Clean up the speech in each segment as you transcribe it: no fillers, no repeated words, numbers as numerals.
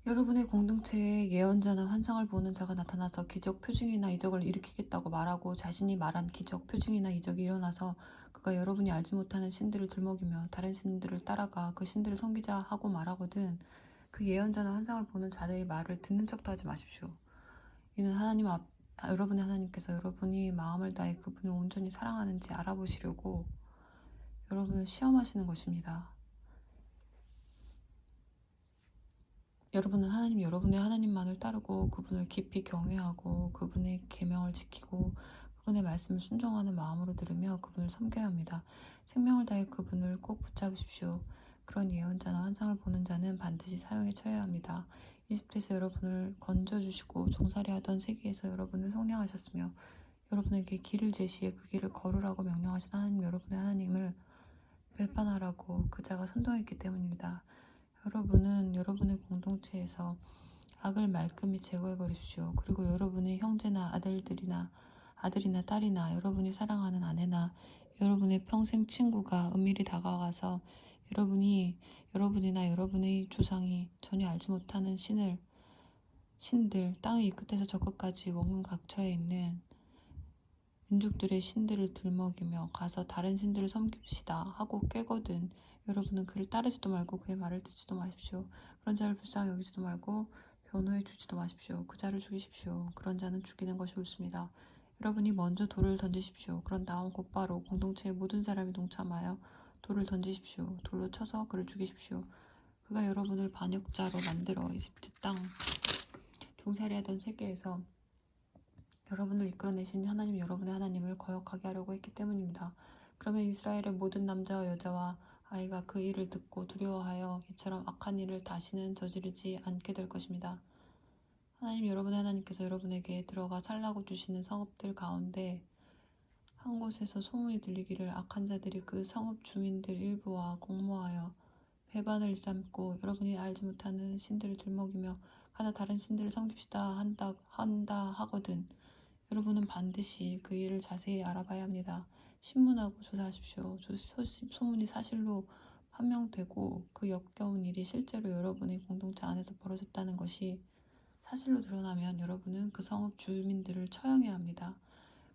여러분의 공동체에 예언자나 환상을 보는 자가 나타나서 기적, 표징이나 이적을 일으키겠다고 말하고 자신이 말한 기적, 표징이나 이적이 일어나서 그가 여러분이 알지 못하는 신들을 들먹이며 다른 신들을 따라가 그 신들을 섬기자 하고 말하거든 그 예언자나 환상을 보는 자들의 말을 듣는 척도 하지 마십시오. 이는 여러분의 하나님께서 여러분이 마음을 다해 그분을 온전히 사랑하는지 알아보시려고 여러분을 시험하시는 것입니다. 여러분의 하나님만을 따르고 그분을 깊이 경외하고 그분의 계명을 지키고 그분의 말씀을 순종하는 마음으로 들으며 그분을 섬겨야 합니다. 생명을 다해 그분을 꼭 붙잡으십시오. 그런 예언자나 환상을 보는 자는 반드시 사형에 처해야 합니다. 이집트에서 여러분을 건져주시고 종살이하던 세계에서 여러분을 성령하셨으며 여러분에게 길을 제시해 그 길을 걸으라고 명령하신 하나님 여러분의 하나님을 배반하라고 그 자가 선동했기 때문입니다. 여러분은 여러분의 공동체에서 악을 말끔히 제거해 버리십시오. 그리고 여러분의 형제나 아들이나 딸이나 여러분이 사랑하는 아내나 여러분의 평생 친구가 은밀히 다가가서 여러분이나 여러분의 조상이 전혀 알지 못하는 신들, 땅의 이 끝에서 저 끝까지 원근 각처에 있는 민족들의 신들을 들먹이며 가서 다른 신들을 섬깁시다 하고 꾀거든 여러분은 그를 따르지도 말고 그의 말을 듣지도 마십시오. 그런 자를 불쌍히 여기지도 말고 변호해 주지도 마십시오. 그 자를 죽이십시오. 그런 자는 죽이는 것이 옳습니다. 여러분이 먼저 돌을 던지십시오. 그런 다음 곧바로 공동체의 모든 사람이 동참하여 돌을 던지십시오. 돌로 쳐서 그를 죽이십시오. 그가 여러분을 반역자로 만들어 이집트 땅 종살이하던 세계에서 여러분을 이끌어내신 하나님 여러분의 하나님을 거역하게 하려고 했기 때문입니다. 그러면 이스라엘의 모든 남자와 여자와 아이가 그 일을 듣고 두려워하여 이처럼 악한 일을 다시는 저지르지 않게 될 것입니다. 하나님 여러분의 하나님께서 여러분에게 들어가 살라고 주시는 성읍들 가운데 한 곳에서 소문이 들리기를 악한 자들이 그 성읍 주민들 일부와 공모하여 배반을 일삼고 여러분이 알지 못하는 신들을 들먹이며 가나 다른 신들을 섬깁시다 한다 하거든 여러분은 반드시 그 일을 자세히 알아봐야 합니다. 신문하고 조사하십시오. 소문이 사실로 판명되고 그 역겨운 일이 실제로 여러분의 공동체 안에서 벌어졌다는 것이 사실로 드러나면 여러분은 그 성읍 주민들을 처형해야 합니다.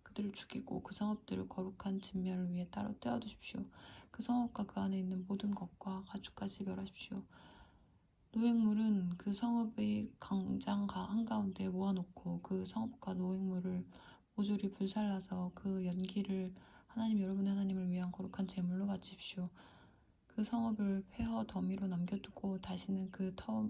그들을 죽이고 그 성읍들을 거룩한 진멸을 위해 따로 떼어두십시오. 그 성읍과 그 안에 있는 모든 것과 가축까지 멸하십시오. 노획물은 그 성읍의 광장 한가운데 모아놓고 그 성읍과 노획물을 모조리 불살라서 그 연기를 하나님 여러분의 하나님을 위한 거룩한 제물로 바치십시오. 그 성읍을 폐허 더미로 남겨두고 다시는 그 터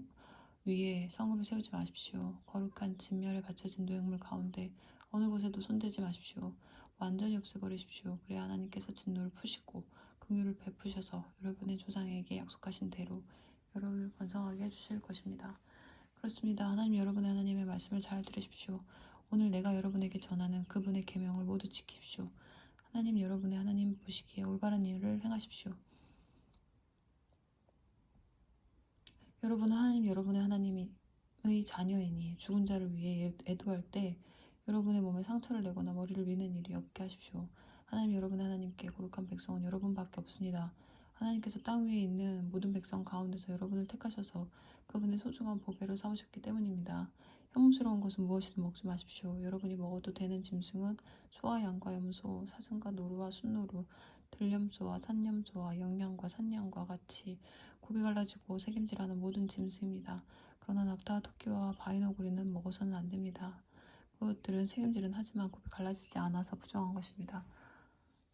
위에 성읍을 세우지 마십시오. 거룩한 진멸에 바쳐진 노획물 가운데 어느 곳에도 손대지 마십시오. 완전히 없애버리십시오. 그래야 하나님께서 진노를 푸시고 긍휼을 베푸셔서 여러분의 조상에게 약속하신 대로 여러분을 번성하게 해주실 것입니다. 그렇습니다. 하나님 여러분의 하나님의 말씀을 잘 들으십시오. 오늘 내가 여러분에게 전하는 그분의 계명을 모두 지키십시오. 하나님 여러분의 하나님 보시기에 올바른 일을 행하십시오. 여러분은 하나님 여러분의 하나님의 자녀이니 죽은 자를 위해 애도할 때 여러분의 몸에 상처를 내거나 머리를 미는 일이 없게 하십시오. 하나님 여러분의 하나님께 거룩한 백성은 여러분밖에 없습니다. 하나님께서 땅 위에 있는 모든 백성 가운데서 여러분을 택하셔서 그분의 소중한 보배로 삼으셨기 때문입니다. 혐오스러운 것은 무엇이든 먹지 마십시오. 여러분이 먹어도 되는 짐승은 소와 양과 염소, 사슴과 노루와 순노루, 들염소와 산염소와 영양과 산양과 같이 굽이 갈라지고 새김질하는 모든 짐승입니다. 그러나 낙타와 토끼와 바위너구리는 먹어서는 안 됩니다. 그것들은 새김질은 하지만 굽이 갈라지지 않아서 부정한 것입니다.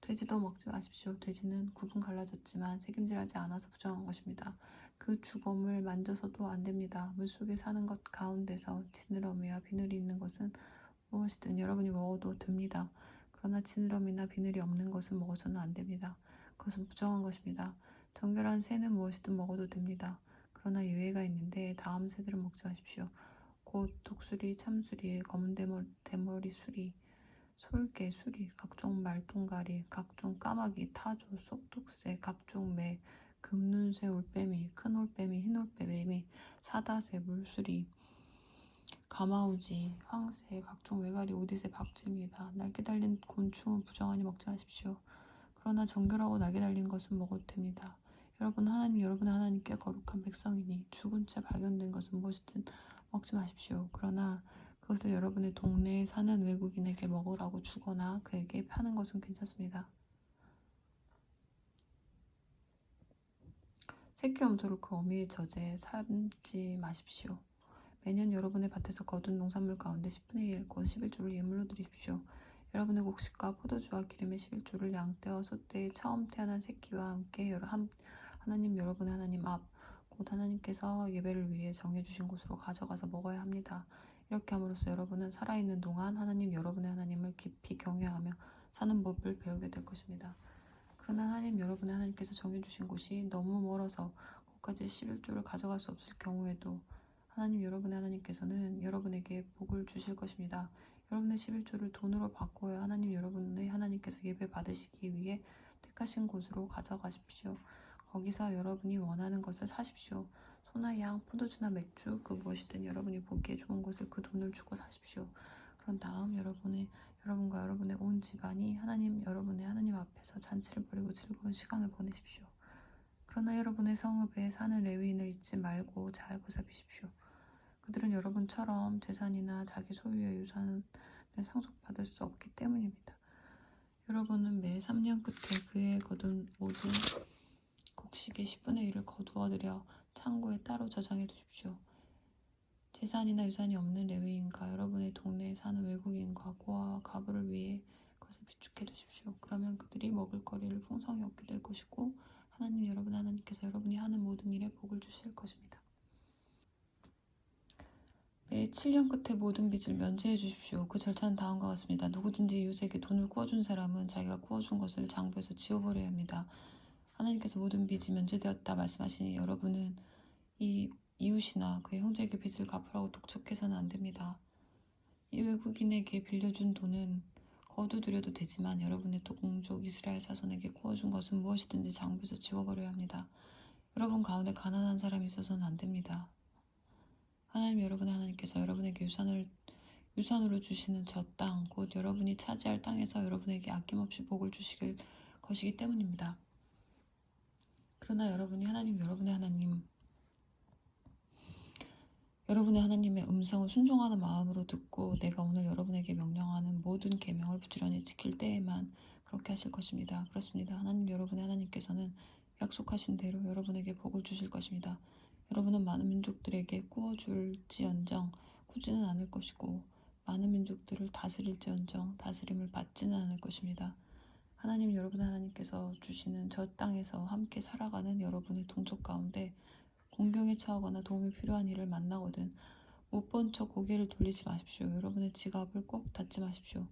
돼지도 먹지 마십시오. 돼지는 굽은 갈라졌지만 새김질하지 않아서 부정한 것입니다. 그 주검을 만져서도 안 됩니다. 물속에 사는 것 가운데서 지느러미와 비늘이 있는 것은 무엇이든 여러분이 먹어도 됩니다. 그러나 지느러미나 비늘이 없는 것은 먹어서는 안 됩니다. 그것은 부정한 것입니다. 정결한 새는 무엇이든 먹어도 됩니다. 그러나 예외가 있는데 다음 새들은 먹지 마십시오. 곧 독수리, 참수리, 검은 대머리 수리, 솔개, 수리, 각종 말똥가리, 각종 까마귀, 타조, 쏙독새, 각종 매, 금눈새, 올빼미, 큰 올빼미, 흰 올빼미, 사다새, 물수리, 가마우지, 황새, 각종 외가리, 오디새, 박쥐입니다. 날개 달린 곤충은 부정하니 먹지 마십시오. 그러나 정결하고 날개 달린 것은 먹어도 됩니다. 여러분 하나님 여러분의 하나님께 거룩한 백성이니 죽은 채 발견된 것은 무엇이든 먹지 마십시오. 그러나 그것을 여러분의 동네에 사는 외국인에게 먹으라고 주거나 그에게 파는 것은 괜찮습니다. 새끼 염소를 그 어미의 젖에 삶지 마십시오. 매년 여러분의 밭에서 거둔 농산물 가운데 10분의 1, 곧 11조를 예물로 드리십시오. 여러분의 곡식과 포도주와 기름의 11조를 양떼와 소떼의 처음 태어난 새끼와 함께 하나님 여러분의 하나님 앞, 곧 하나님께서 예배를 위해 정해주신 곳으로 가져가서 먹어야 합니다. 이렇게 함으로써 여러분은 살아있는 동안 하나님 여러분의 하나님을 깊이 경외하며 사는 법을 배우게 될 것입니다. 그러나 하나님 여러분의 하나님께서 정해주신 곳이 너무 멀어서 거기까지 11조를 가져갈 수 없을 경우에도 하나님 여러분의 하나님께서는 여러분에게 복을 주실 것입니다. 여러분의 11조를 돈으로 바꿔야 하나님 여러분의 하나님께서 예배 받으시기 위해 택하신 곳으로 가져가십시오. 거기서 여러분이 원하는 것을 사십시오. 소나 양, 포도주나 맥주, 그 무엇이든 여러분이 보기에 좋은 것을 그 돈을 주고 사십시오. 그런 다음 여러분과 여러분의 온 집안이 하나님 여러분의 하나님 앞에서 잔치를 벌이고 즐거운 시간을 보내십시오. 그러나 여러분의 성읍에 사는 레위인을 잊지 말고 잘 보살피십시오. 그들은 여러분처럼 재산이나 자기 소유의 유산을 상속받을 수 없기 때문입니다. 여러분은 매 3년 끝에 그의 거둔 모든 곡식의 10분의 1을 거두어들여 창고에 따로 저장해 두십시오. 재산이나 유산이 없는 레위인과 여러분의 동네에 사는 외국인과 고아와 과부를 위해 그것을 비축해 두십시오. 그러면 그들이 먹을거리를 풍성히 얻게 될 것이고 하나님 여러분 하나님께서 여러분이 하는 모든 일에 복을 주실 것입니다. 매 7년 끝에 모든 빚을 면제해 주십시오. 그 절차는 다음과 같습니다. 누구든지 이웃에게 돈을 구워준 사람은 자기가 구워준 것을 장부에서 지워버려야 합니다. 하나님께서 모든 빚이 면제되었다 말씀하시니 여러분은 이 이웃이나 그의 형제에게 빚을 갚으라고 독촉해서는 안 됩니다. 이 외국인에게 빌려준 돈은 거두드려도 되지만 여러분의 동족 이스라엘 자손에게 구워준 것은 무엇이든지 장부에서 지워버려야 합니다. 여러분 가운데 가난한 사람이 있어서는 안 됩니다. 하나님 여러분의 하나님께서 여러분에게 유산으로 주시는 저 땅, 곧 여러분이 차지할 땅에서 여러분에게 아낌없이 복을 주실 것이기 때문입니다. 그러나 여러분이 하나님 여러분의 하나님의 음성을 순종하는 마음으로 듣고 내가 오늘 여러분에게 명령하는 모든 계명을 부지런히 지킬 때에만 그렇게 하실 것입니다. 그렇습니다. 하나님 여러분의 하나님께서는 약속하신 대로 여러분에게 복을 주실 것입니다. 여러분은 많은 민족들에게 구워줄지언정 꾸지는 않을 것이고 많은 민족들을 다스릴지언정 다스림을 받지는 않을 것입니다. 하나님 여러분의 하나님께서 주시는 저 땅에서 함께 살아가는 여러분의 동족 가운데 공경에 처하거나 도움이 필요한 일을 만나거든 못 본 척 고개를 돌리지 마십시오. 여러분의 지갑을 꼭 닫지 마십시오.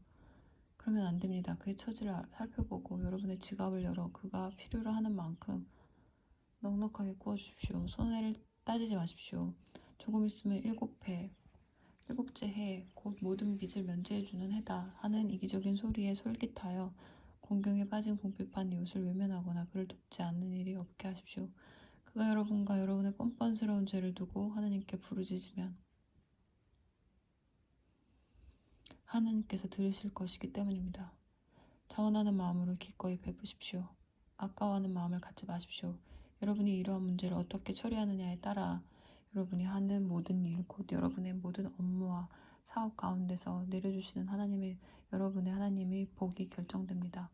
그러면 안 됩니다. 그의 처지를 살펴보고 여러분의 지갑을 열어 그가 필요로 하는 만큼 넉넉하게 구워주십시오. 손해를 따지지 마십시오. 조금 있으면 일곱째 해, 곧 모든 빚을 면제해주는 해다 하는 이기적인 소리에 솔깃하여 공경에 빠진 궁핍한 이웃을 외면하거나 그를 돕지 않는 일이 없게 하십시오. 그가 여러분과 여러분의 뻔뻔스러운 죄를 두고 하나님께 부르짖으면 하나님께서 들으실 것이기 때문입니다. 자원하는 마음으로 기꺼이 베푸십시오. 아까워하는 마음을 갖지 마십시오. 여러분이 이러한 문제를 어떻게 처리하느냐에 따라 여러분이 하는 모든 일, 곧 여러분의 모든 업무와 사업 가운데서 내려주시는 여러분의 하나님의 복이 결정됩니다.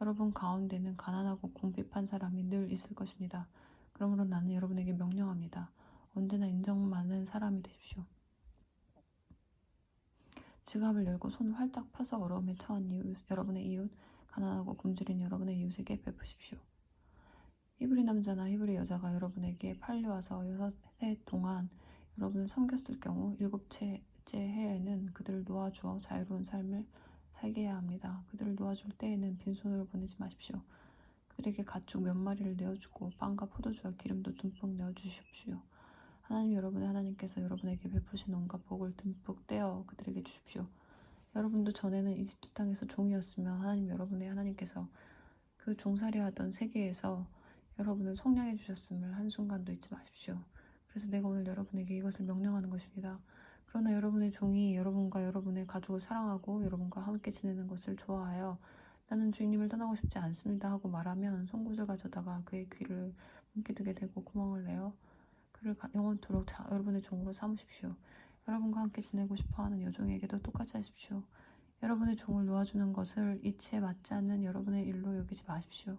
여러분 가운데는 가난하고 궁핍한 사람이 늘 있을 것입니다. 그러므로 나는 여러분에게 명령합니다. 언제나 인정 많은 사람이 되십시오. 지갑을 열고 손을 활짝 펴서 어려움에 처한 여러분의 이웃, 가난하고 굶주린 여러분의 이웃에게 베푸십시오. 히브리 남자나 히브리 여자가 여러분에게 팔려와서 6해 동안 여러분을 섬겼을 경우 7째 해에는 그들을 놓아주어 자유로운 삶을 살게 해야 합니다. 그들을 놓아줄 때에는 빈손으로 보내지 마십시오. 그들에게 가축 몇 마리를 내어주고 빵과 포도주와 기름도 듬뿍 내어주십시오. 하나님 여러분의 하나님께서 여러분에게 베푸신 온갖 복을 듬뿍 떼어 그들에게 주십시오. 여러분도 전에는 이집트 땅에서 종이었으며 하나님 여러분의 하나님께서 그 종살이하던 세계에서 여러분을 속량해 주셨음을 한순간도 잊지 마십시오. 그래서 내가 오늘 여러분에게 이것을 명령하는 것입니다. 그러나 여러분의 종이 여러분과 여러분의 가족을 사랑하고 여러분과 함께 지내는 것을 좋아하여 나는 주인님을 떠나고 싶지 않습니다 하고 말하면 송곳을 가져다가 그의 귀를 눈기 뜨게 되고 구멍을 내어 그를 영원토록 여러분의 종으로 삼으십시오. 여러분과 함께 지내고 싶어하는 여종에게도 똑같이 하십시오. 여러분의 종을 놓아주는 것을 이치에 맞지 않는 여러분의 일로 여기지 마십시오.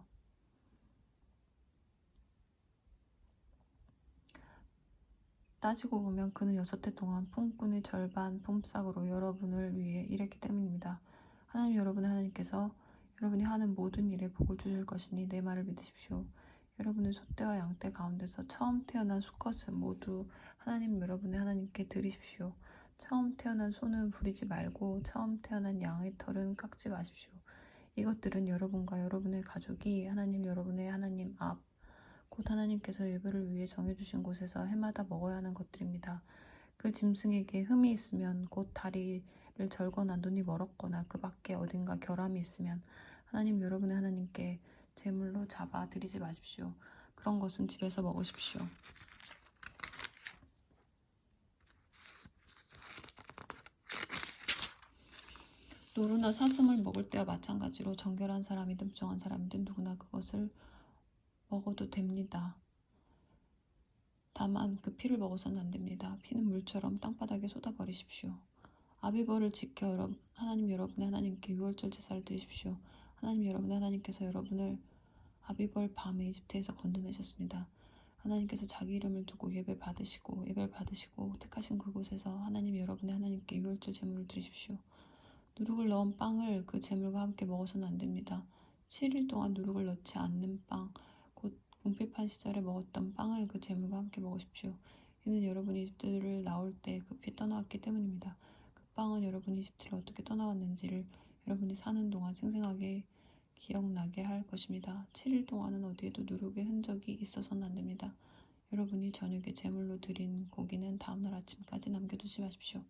따지고 보면 그는 6해 동안 품꾼의 절반 품삯으로 여러분을 위해 일했기 때문입니다. 하나님 여러분의 하나님께서 여러분이 하는 모든 일에 복을 주실 것이니 내 말을 믿으십시오. 여러분의 소떼와 양떼 가운데서 처음 태어난 수컷은 모두 하나님 여러분의 하나님께 드리십시오. 처음 태어난 소는 부리지 말고 처음 태어난 양의 털은 깎지 마십시오. 이것들은 여러분과 여러분의 가족이 하나님 여러분의 하나님 앞 곧 하나님께서 예배를 위해 정해주신 곳에서 해마다 먹어야 하는 것들입니다. 그 짐승에게 흠이 있으면 곧 다리를 절거나 눈이 멀었거나 그 밖에 어딘가 결함이 있으면 하나님 여러분의 하나님께 제물로 잡아 드리지 마십시오. 그런 것은 집에서 먹으십시오. 노루나 사슴을 먹을 때와 마찬가지로 정결한 사람이든 부정한 사람이든 누구나 그것을 먹어도 됩니다. 다만 그 피를 먹어서는 안 됩니다. 피는 물처럼 땅바닥에 쏟아버리십시오. 아비벌을 지켜 하나님 여러분의 하나님께 유월절 제사를 드리십시오. 하나님 여러분의 하나님께서 여러분을 아비벌 밤에 이집트에서 건져내셨습니다. 하나님께서 자기 이름을 두고 예배를 받으시고 택하신 그곳에서 하나님 여러분의 하나님께 유월절 제물을 드리십시오. 누룩을 넣은 빵을 그 제물과 함께 먹어서는 안 됩니다. 7일 동안 누룩을 넣지 않는 빵, 곧 궁핍한 시절에 먹었던 빵을 그 제물과 함께 먹으십시오. 이는 여러분이 이집트를 나올 때 급히 떠나왔기 때문입니다. 그 빵은 여러분이 이집트를 어떻게 떠나왔는지를 여러분이 사는 동안 생생하게 기억나게 할 것입니다. 7일 동안은 어디에도 누룩의 흔적이 있어서는 안 됩니다. 여러분이 저녁에 제물로 드린 고기는 다음날 아침까지 남겨두지 마십시오.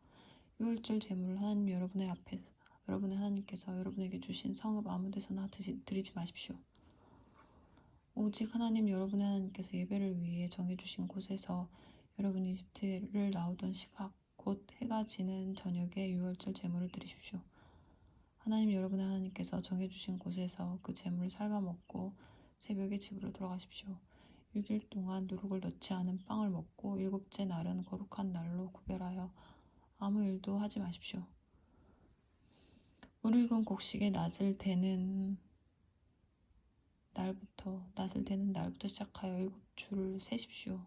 유월절 제물을 하나님 여러분의 하나님께서 여러분에게 주신 성읍 아무 데서나 드리지 마십시오. 오직 하나님 여러분의 하나님께서 예배를 위해 정해주신 곳에서 여러분이 이집트를 나오던 시각 곧 해가 지는 저녁에 유월절 제물을 드리십시오. 하나님 여러분의 하나님께서 정해주신 곳에서 그 제물을 삶아 먹고 새벽에 집으로 돌아가십시오. 6일 동안 누룩을 넣지 않은 빵을 먹고 7째 날은 거룩한 날로 구별하여 아무 일도 하지 마십시오. 물 익은 곡식에 낫을 대는 날부터 시작하여 7줄을 세십시오.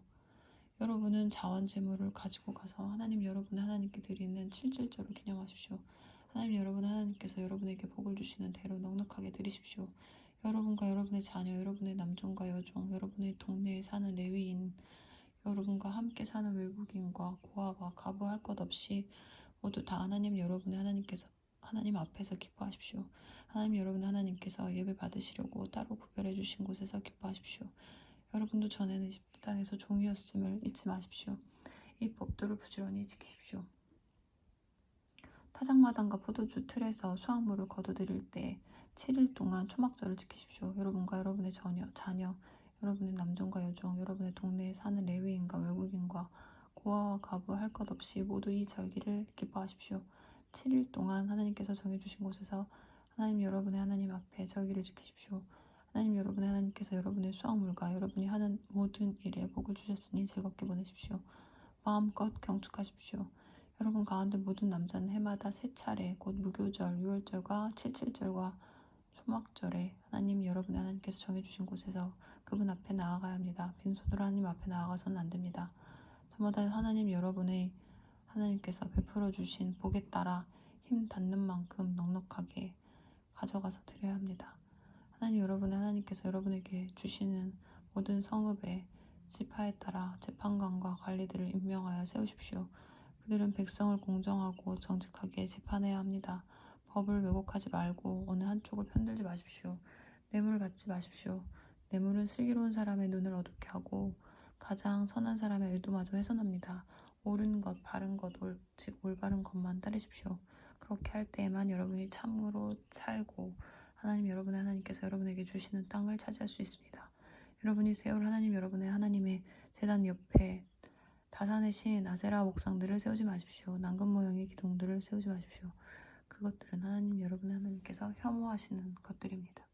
여러분은 자원제물을 가지고 가서 하나님 여러분의 하나님께 드리는 7절절을 기념하십시오. 하나님 여러분의 하나님께서 여러분에게 복을 주시는 대로 넉넉하게 드리십시오. 여러분과 여러분의 자녀, 여러분의 남종과 여종, 여러분의 동네에 사는 레위인, 여러분과 함께 사는 외국인과 고아와 과부할 것 없이 모두 다 하나님 여러분의 하나님 앞에서 기뻐하십시오. 하나님 여러분의 하나님께서 예배 받으시려고 따로 구별해 주신 곳에서 기뻐하십시오. 여러분도 전에는 이집트 땅에서 종이었음을 잊지 마십시오. 이 법도를 부지런히 지키십시오. 타작마당과 포도주 틀에서 수확물을 거둬들일 때 7일 동안 초막절을 지키십시오. 여러분과 여러분의 자녀, 여러분의 남종과 여종, 여러분의 동네에 사는 레위인과 외국인과 고아와 과부 할 것 없이 모두 이 절기를 기뻐하십시오. 7일 동안 하나님께서 정해주신 곳에서 하나님 여러분의 하나님 앞에 절기를 지키십시오. 하나님 여러분의 하나님께서 여러분의 수확물과 여러분이 하는 모든 일에 복을 주셨으니 즐겁게 보내십시오. 마음껏 경축하십시오. 여러분 가운데 모든 남자는 해마다 3차례 곧 무교절, 유월절과 칠칠절과 초막절에 하나님 여러분의 하나님께서 정해주신 곳에서 그분 앞에 나아가야 합니다. 빈손으로 하나님 앞에 나아가서는 안 됩니다. 저마다 하나님 여러분의 하나님께서 베풀어 주신 복에 따라 힘 닿는 만큼 넉넉하게 가져가서 드려야 합니다. 하나님 여러분의 하나님께서 여러분에게 주시는 모든 성읍의 지파에 따라 재판관과 관리들을 임명하여 세우십시오. 그들은 백성을 공정하고 정직하게 재판해야 합니다. 법을 왜곡하지 말고 어느 한쪽을 편들지 마십시오. 뇌물을 받지 마십시오. 뇌물은 슬기로운 사람의 눈을 어둡게 하고 가장 선한 사람의 의도마저 훼손합니다. 옳은 것, 바른 것, 즉 올바른 것만 따르십시오. 그렇게 할 때에만 여러분이 참으로 살고 하나님 여러분의 하나님께서 여러분에게 주시는 땅을 차지할 수 있습니다. 여러분이 세울 하나님 여러분의 하나님의 제단 옆에 다산의 신 아세라 옥상들을 세우지 마십시오. 난금 모형의 기둥들을 세우지 마십시오. 그것들은 하나님 여러분의 하나님께서 혐오하시는 것들입니다.